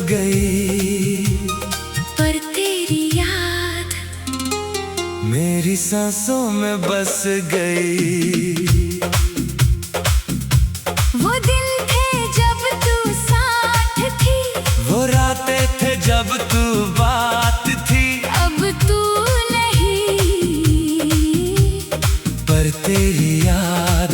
गई, पर तेरी याद मेरी सांसों में बस गई। वो दिन थे जब तू साथ थी, वो रातें थे जब तू बात थी। अब तू नहीं, पर तेरी याद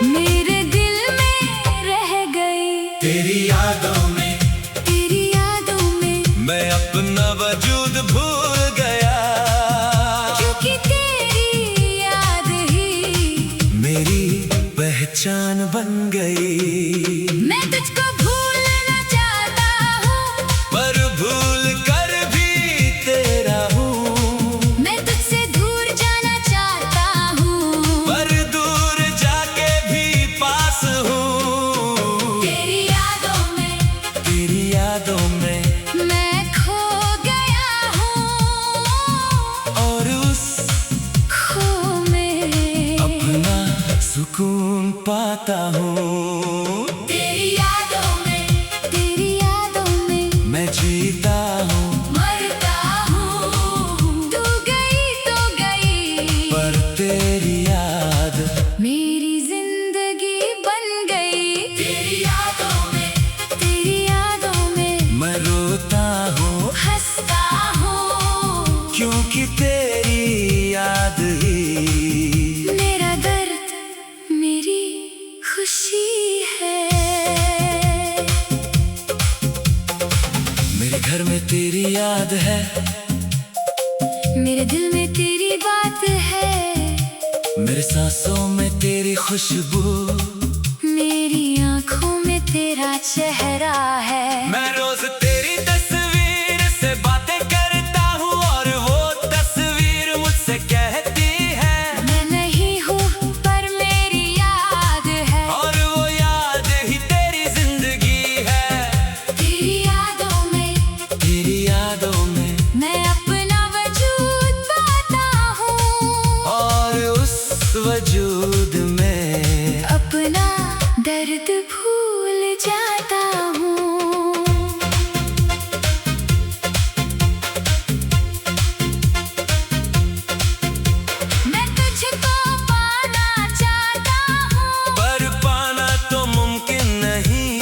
मेरे दिल में रह गई। तेरी यादों में, तेरी यादों में मैं अपना वजूद भूल गया, क्योंकि तेरी याद ही मेरी पहचान बन गई। मैं तुझको भूलना चाहता हूँ, पर भूल कर भी तेरा हूँ। मैं तुझसे दूर जाना चाहता हूँ, पर दूर जाके भी पास हूँ। तेरी यादों में, तेरी यादों में मैं खो गया हूँ, और उस खो में अपना सुकून पाता हूँ। तेरी यादों में, तेरी यादों में मैं जीता हूँ, मरता हूँ। तू गई तो गई, पर तेरी याद मेरी जिंदगी बन गई। तेरी यादों में, तेरी यादों में मैं रोता हूँ, हंसता हूँ, क्योंकि तेरी याद ही मेरा दर्द मेरी खुशी है। मेरे घर में तेरी याद है, मेरे दिल में तेरी बात है, मेरे सांसों में तेरी खुशबू, मेरी आंखों में तेरा चेहरा है। मैं रोज तेरी तस्वीर से बातें करता हूँ और वो तस्वीर मुझसे कहती है मैं नहीं हूँ पर मेरी याद है, और वो याद ही तेरी जिंदगी है। तेरी यादों में, तेरी यादों में मैं अपना वजूद पाता हूँ, और उस वजूद में अपना दर्द भूल जाता हूँ। मैं तुझको पाना चाहता हूँ, पर पाना तो मुमकिन नहीं,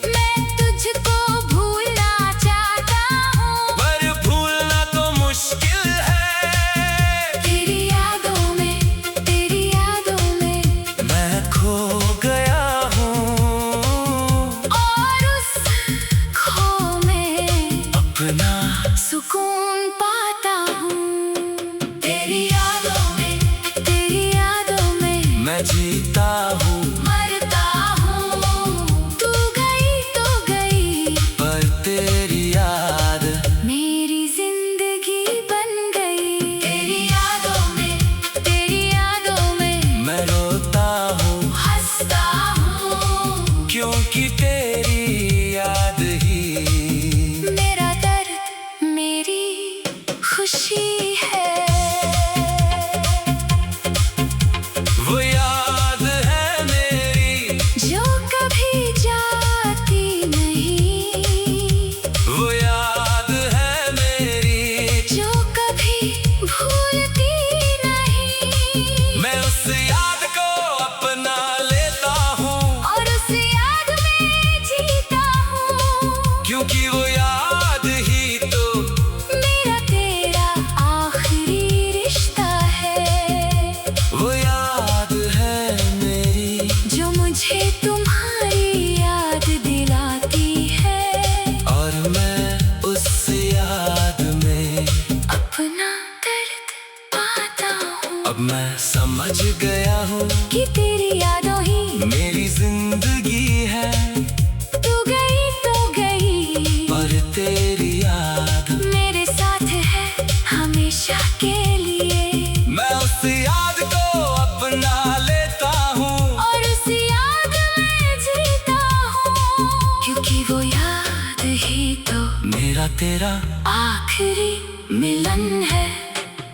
मैं तुझको भूलना चाहता हूँ, पर भूलना तो मुश्किल है। तेरी यादों में, तेरी यादों में मैं खो गया हूँ, और उस खो में अपना सुकून पाता हूँ। तेरी यादों में, तेरी यादों में मैं जीता हूँ, मरता हूँ। तू गई तो गई, पर तेरी याद मेरी जिंदगी बन गई। तेरी यादों में, तेरी यादों में मैं रोता हूँ, हंसता हूँ, क्योंकि तेरी याद ही मेरा दर्द मेरी खुशी है। वो याद है मेरी, जो कभी जाती नहीं, वो याद है मेरी, जो कभी भूलती नहीं, मैं उस याद को अपना लेता हूँ, और उस याद में जीता हूँ, क्योंकि वो याद ही तो मेरा तेरा आखिरी रिश्ता है। वो याद है मेरी, जो मुझे तुम्हारी याद दिलाती है, और मैं उस याद में अपना दर्द पाता हूँ। अब मैं समझ गया हूँ कि तेरी यादों ही मेरी जिंदगी है, तू गई तो गई, पर तेरी याद मेरे साथ है हमेशा के लिए। मैं उस याद को अपना लेता हूँ, और उस याद में जीता हूँ, क्योंकि वो याद ही तो मेरा तेरा आखिरी मिलन है।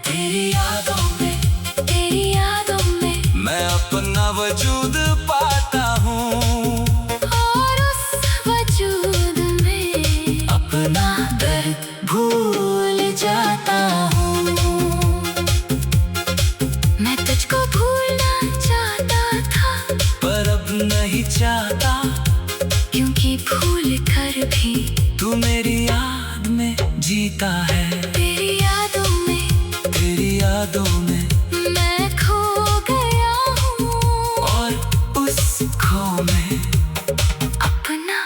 तेरी यादों में, तेरी यादों में मैं अपना वजूद पाता हूँ, और उस वजूद कर भी तू मेरी याद में जीता है। तेरी यादों में, तेरी यादों में मैं खो गया हूँ, और उस खो में अपना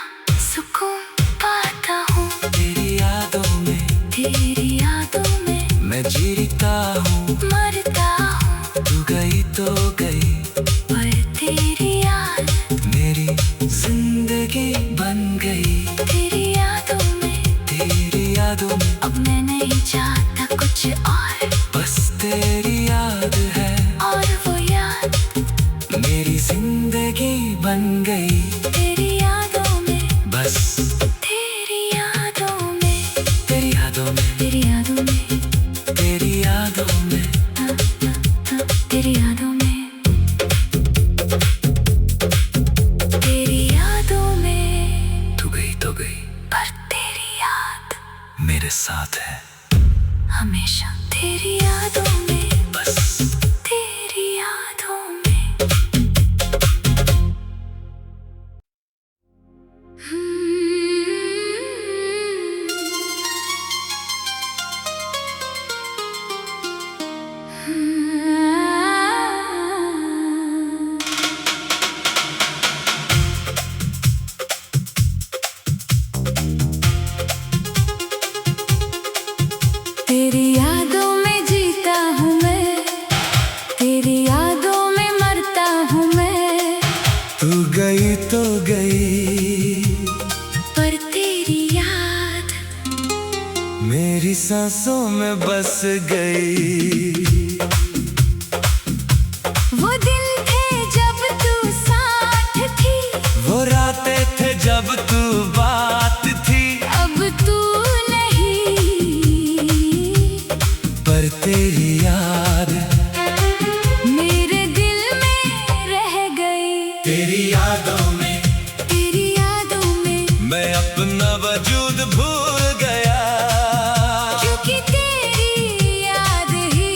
सुकून पाता हूँ। तेरी यादों में, तेरी यादों में मैं जीता हूँ, मरता हूँ। तू गई तो गई, पर तेरी याद मेरी जिंदगी बन गई। तेरी यादों में, तेरी यादों में अब मैं नहीं चाहता कुछ और, बस तेरी याद है, और वो याद मेरी जिंदगी बन गई। तेरी यादों में, बस तेरी यादों में, तेरी यादों में, तेरी यादों में, तेरी यादों में, तेरी यादों में, तेरी यादों में। तू गई तो गई, पर तेरी याद मेरे साथ है हमेशा। तेरी यादों में, बस। तेरी यादों में। तेरी यादों में जीता हूँ मैं, तेरी यादों में मरता हूँ मैं। तू गई तो गई, पर तेरी याद मेरी सांसों में बस गई। वो दिन थे जब तू साथ थी, वो रातें थे जब तू बात थी, अब तू नहीं। पर तेरी याद मेरे दिल में रह गई। तेरी यादों में, तेरी यादों में, मैं अपना वजूद भूल गया। क्योंकि तेरी याद ही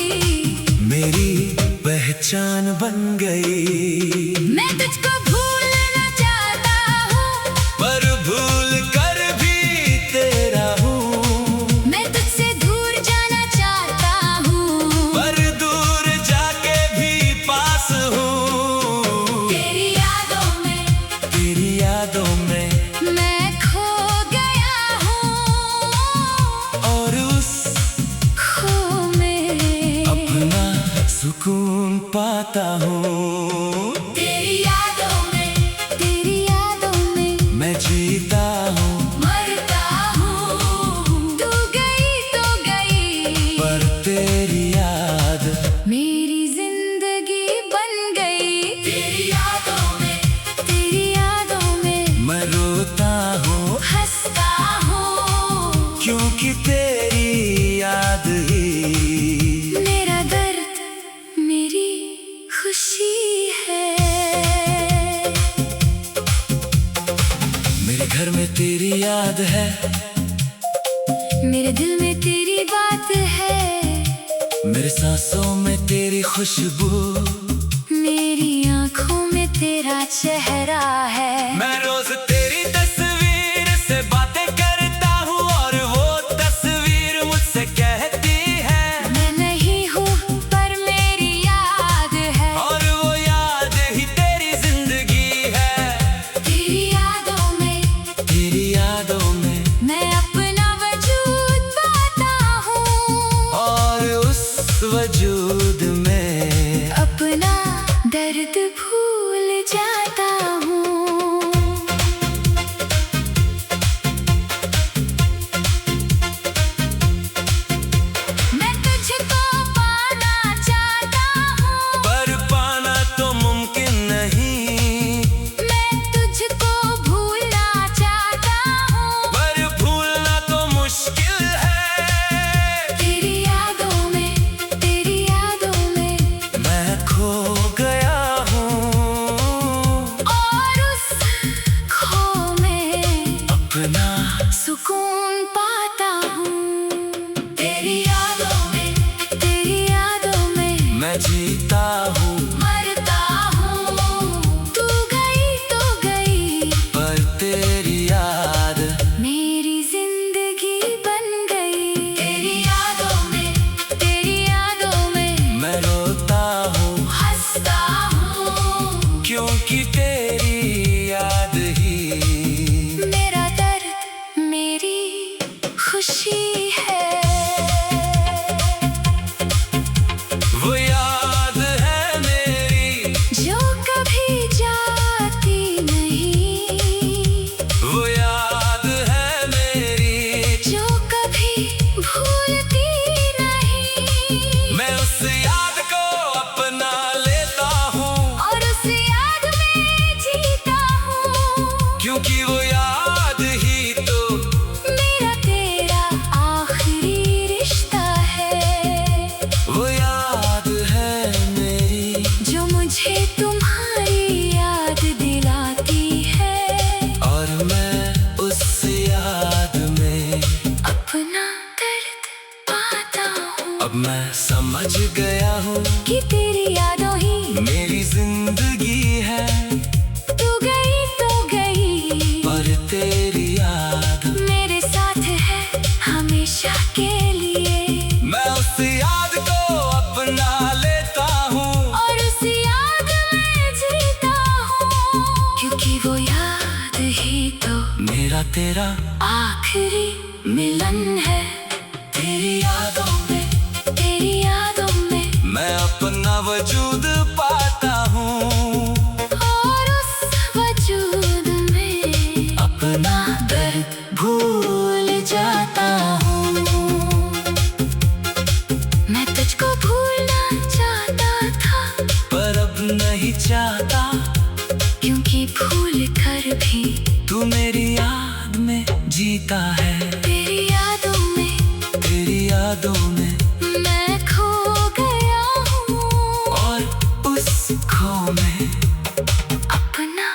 मेरी पहचान बन गई। मैं तुझको भूलना चाहता हूँ, पर भूल कर भी तेरा हूँ। मैं तुझसे दूर जाना चाहता हूँ, पर दूर जाके भी पास हूँ। तेरी यादों में, तेरी यादों में मैं खो गया हूँ, और उस खो में अपना सुकून पाता हूँ। तेरी यादों में, तेरी यादों में मैं जीता हूँ, मरता हूँ। तू गई तो गई, पर तेरी याद मेरी जिंदगी बन गई। तेरी यादों में, तेरी यादों में मैं रोता हूँ, हंसता हूँ। क्योंकि तेरी याद ही मेरा दर्द, मेरी खुशी है। मेरे घर में तेरी याद है, मेरे दिल में तेरी बात है, मेरे सांसों में तेरी खुशबू, मेरी आंखों में तेरा चेहरा है। मैं रोज तेरी तस्वीर से बातें करता हूँ, और वो तस्वीर मुझसे कहती है मैं नहीं हूँ पर मेरी याद है, और वो याद ही तेरी जिंदगी है। तेरी यादों में, तेरी यादों में मैं अपना वजूद पाता हूँ, और उस वजूद में अपना दर्द भूल जाता हूँ। मैं तुझको पाना चाहता हूँ, पर पाना तो मुमकिन नहीं, मैं तुझको भूलना चाहता हूँ, पर भूलना तो मुश्किल है। तेरी यादों में, तेरी यादों में मैं खो गया हूँ, और उस खो में अपना सुकून पाता हूँ। तेरी यादों में, तेरी यादों में मैं जीता हूँ, मरता हूँ। तू गई तो गई, पर तेरी याद खुशी है। वो याद है मेरी जो कभी जाती नहीं, वो याद है मेरी जो कभी भूलती नहीं। मैं उस याद को अपना लेता हूँ और उस याद में जीता हूँ, क्योंकि वो याद ही तो मेरा तेरा आखिरी रिश्ता है। वो याद है मेरी जो मुझे तुम्हारी याद दिलाती है, और मैं उस याद में अपना दर्द पाता हूँ। अब मैं समझ गया हूँ कि तेरी यादों ही मेरी जिंदगी है, तू गई तो गई, पर तेरी याद मेरे साथ है हमेशा के लिए। मैं उस याद को अपना लेता हूँ और उस याद में जीता हूँ, क्योंकि वो याद ही तो मेरा तेरा आखिरी मिलन है। तेरी यादों में तेरी यादों में मैं अपना वजूद पाता हूँ, और उस वजूद में अपना दर्द भूल जाता हूँ। मैं तुझको भूलना चाहता था, पर अब नहीं चाहता, क्योंकि भूल कर भी तू मेरी याद में जीता है। तेरी यादों में तेरी यादों में मैं खो गया हूँ, और उस खो में अपना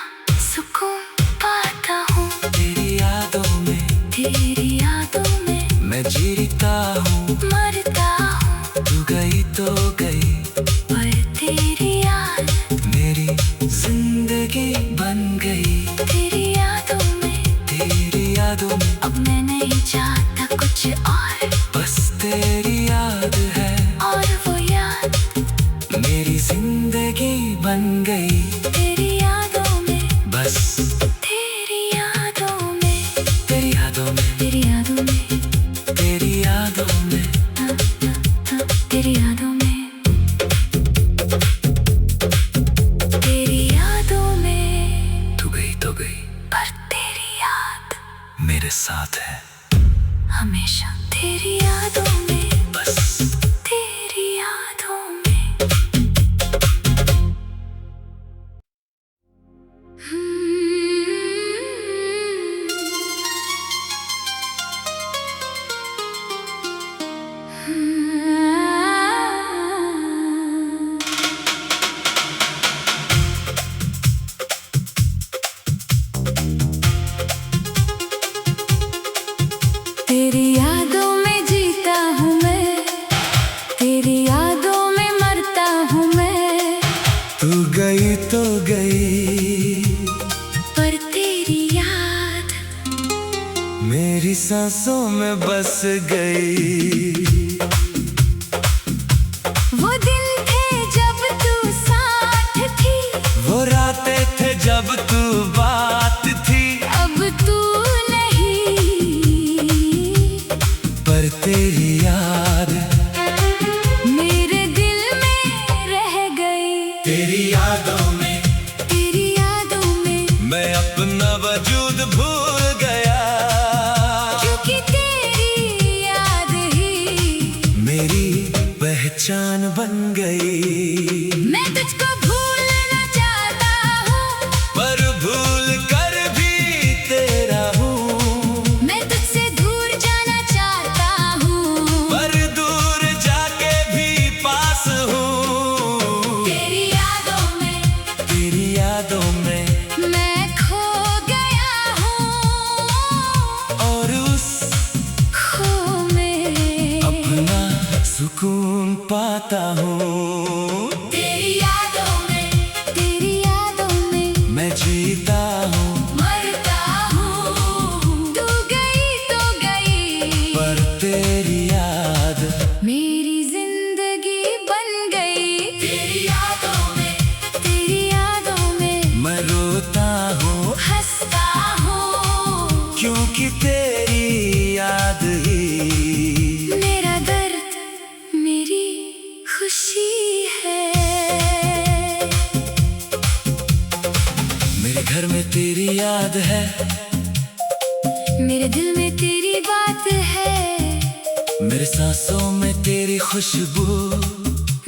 सुकून पाता हूँ। तेरी यादों में तेरी यादों में मैं जीता हूँ। मरता हूँ, तू गई तो गई, पर तेरी याद मेरी जिंदगी बन गई। तेरी यादों में तेरी यादों में अब मैं नहीं चाहता कुछ और, बस तेरी याद है, और वो याद मेरी जिंदगी बन गई। तेरी यादों में, बस तेरी यादों में, तेरी यादों में, तेरी यादों में, तेरी यादों में तेरी यादों में, तेरी यादों में। तू गई तो गई, पर तेरी याद मेरे साथ है हमेशा। तेरी यादों में, बस। तेरी यादों में। तेरी यादों में जीता हूँ मैं, तेरी यादों में मरता हूँ मैं। तू गई तो गई, पर तेरी याद मेरी सांसों में बस गई। वो दिन थे जब तू साथ थी, वो रातें थे जब तू बात थी, अब तू नहीं, पर तेरी याद मेरे दिल में रह गई। तेरी यादों में तेरी यादों में मैं अपना वजूद भूल गया, क्योंकि तेरी याद ही मेरी पहचान बन गई। मैं तुझको भूलना चाहता हूँ, पर भूल कर भी तेरा हूँ, मैं तुझसे दूर जाना चाहता हूँ, पर दूर जाके भी पास हूँ। तेरी यादों में, तेरी यादों में मैं खो गया हूँ, और उस खो में अपना सुकून पाता हूँ। तेरी यादों में, तेरी यादों में मैं जीता हूँ, मरता हूँ। तू गई तो गई, पर तेरी याद मेरी जिंदगी बन गई। तेरी यादों में, तेरी यादों में मैं रोता हूँ, हंसता हूँ, क्योंकि तेरी याद ही मेरे दिल में तेरी बात है, मेरे सांसों में तेरी खुशबू,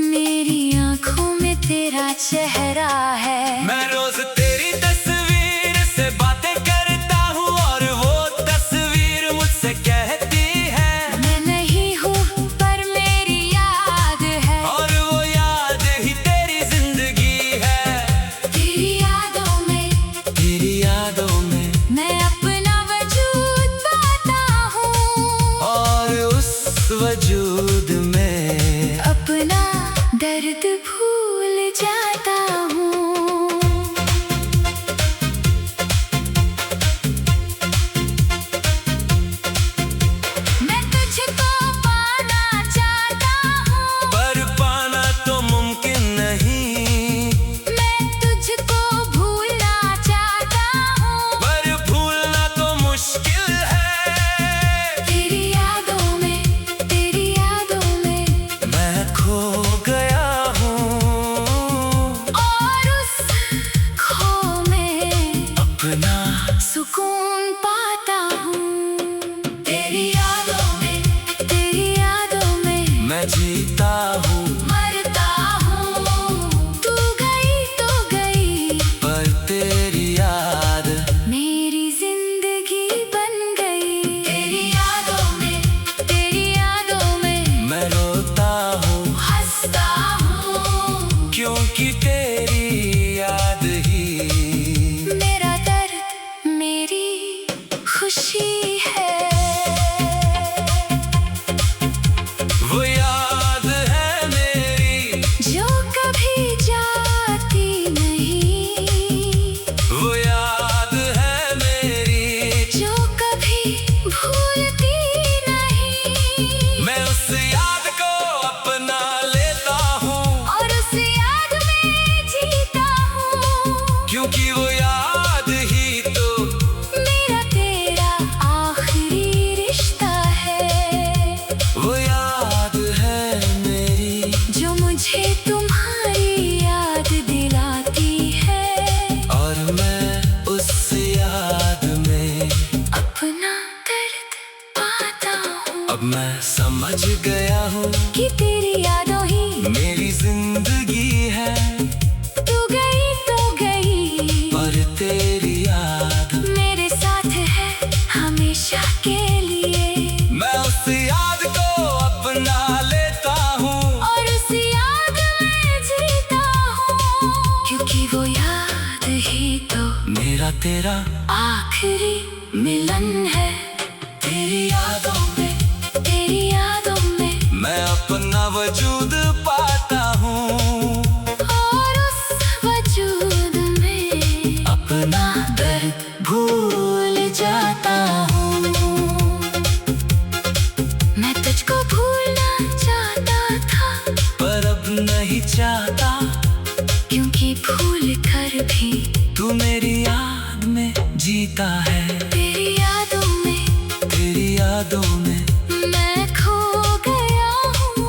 मेरी आंखों में तेरा चेहरा है। मैं रोज तेरी तस्वीर से बातें करता हूँ और वो तस्वीर मुझसे कहती है मैं नहीं हूँ पर मेरी याद है, और वो याद ही तेरी जिंदगी है। तेरी यादों में, तेरी यादों में मैं अपना वजूद पाता हूँ, और उस वजूद में अपना दर्द भूल जाता हूँ। मैं तुझको पाना चाहता हूँ, पर पाना तो मुमकिन नहीं, मैं तुझको भूलना चाहता हूँ, पर भूलना तो मुश्किल है। तेरी यादों में, तेरी यादों में मैं खो गया हूँ, और उस खो में अपना सुकून पाता हूँ। तेरी यादों में, तेरी यादों में मैं जीता हूँ, मरता हूँ। तू गई तो गई, पर तेरी याद मेरी जिंदगी बन गई। तेरी यादों में, तेरी यादों में मैं रोता हूँ, हंसता हूँ, क्योंकि तेरी याद ही मेरा दर्द मेरी खुशी है। वो याद है मेरी, जो कभी जाती नहीं, वो याद है मेरी, जो कभी भूलती नहीं, मैं उस याद को अपना लेता हूँ, और उस याद में जीता हूँ, क्योंकि वो याद ही तो मेरा तेरा आखिरी रिश्ता है। वो याद है मेरी, जो मुझे तुम्हारी याद दिलाती है, और मैं उस याद में अपना दर्द पाता हूँ। अब मैं समझ गया हूँ कि तेरी यादों ही मेरी जिंदगी है, तू गई तो गई, पर तेरी याद मेरे साथ है हमेशा के लिए, मैं उस याद को अपना लेता हूँ, और उस याद में जीता हूँ, क्योंकि वो याद ही तो मेरा तेरा आखिरी मिलन है। तेरी यादों में तेरी यादों में मैं अपना वजूद पाता हूँ, और उस वजूद में अपना दर्द भूल जाता हूँ। मैं तुझको भूलना चाहता था, पर अब नहीं चाहता, क्योंकि भूल कर भी तू मेरी याद में जीता है। तेरी यादों में, तेरी यादों में मैं खो गया हूँ,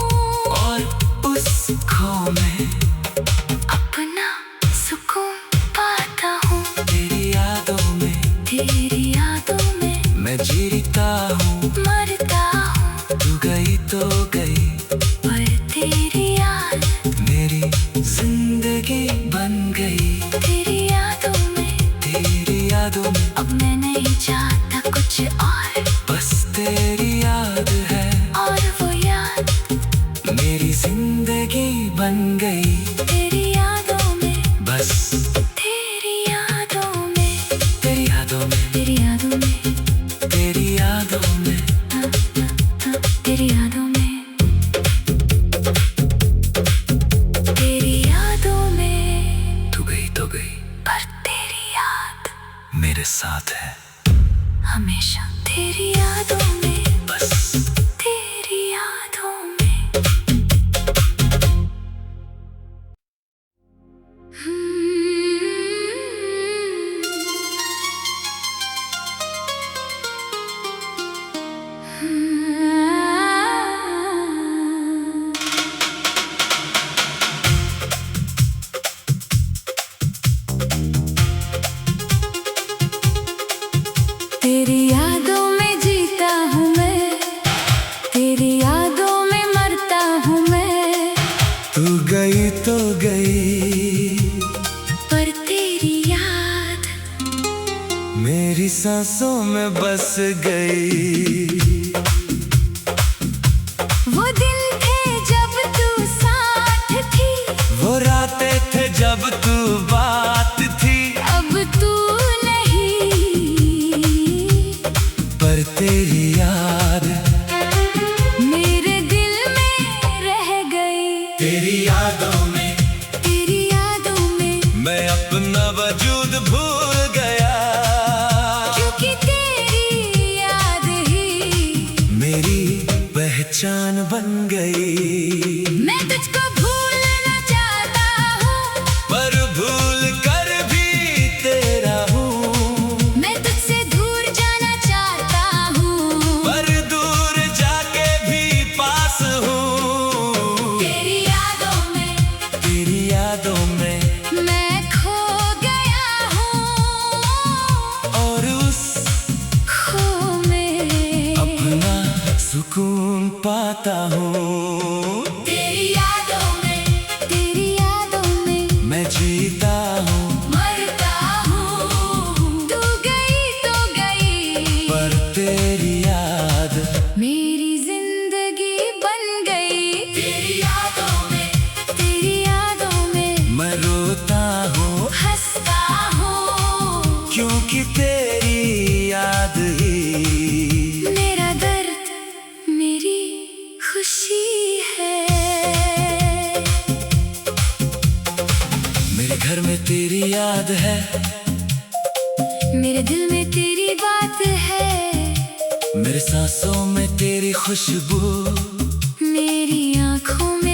और उस खो में अपना सुकून पाता हूँ। तेरी यादों में तेरी यादों में मैं जीता हूँ, मरता हूँ, तू गई तो गई, पर तेरी याद मेरी जिंदगी बन गई। तेरी यादों में, तेरी यादों में अब मैं नहीं चाहता कुछ और, बस तेरी याद है, और वो याद मेरी जिंदगी बन गई। तेरी यादों में, बस तेरी यादों में, तेरी यादों में, तेरी यादों में, तेरी यादों में तेरी यादों में, तेरी यादों में, तू गई तो गई, पर तेरी याद मेरे साथ है हमेशा। तेरी यादों में, बस तेरी यादों में। सांसों में बस गई। वो दिन थे जब तू साथ थी, वो रातें थे जब तू बात थी। अब तू नहीं, पर तेरी याद मेरे दिल में रह गई। तेरी यादों में, तेरी यादों में मैं अपना वजूद भूल गया। क्योंकि तेरी याद ही मेरी पहचान बन गई। मैं तुझको भूलना चाहता हूँ, पर भूल कर भी तेरा हूँ। मैं तुझसे दूर जाना चाहता हूँ, पर दूर जाके भी पास हूँ। तेरी यादों में, तेरी यादों में मैं खो गया हूँ, और उस खो में अपना सुकून पाता हूँ। तेरी यादों में, तेरी यादों में मैं जीता हूँ, मरता हूँ। तू गई तो गई, पर तेरी याद मेरी जिंदगी बन गई। तेरी यादों में, तेरी यादों में मैं रोता हूँ, हंसता हूँ। क्योंकि तेरी याद ही मेरा दर्द, मेरी खुशी है। मेरे घर में तेरी याद है, मेरे दिल में तेरी बात है, मेरे सांसों में तेरी खुशबू। मेरी आँखों में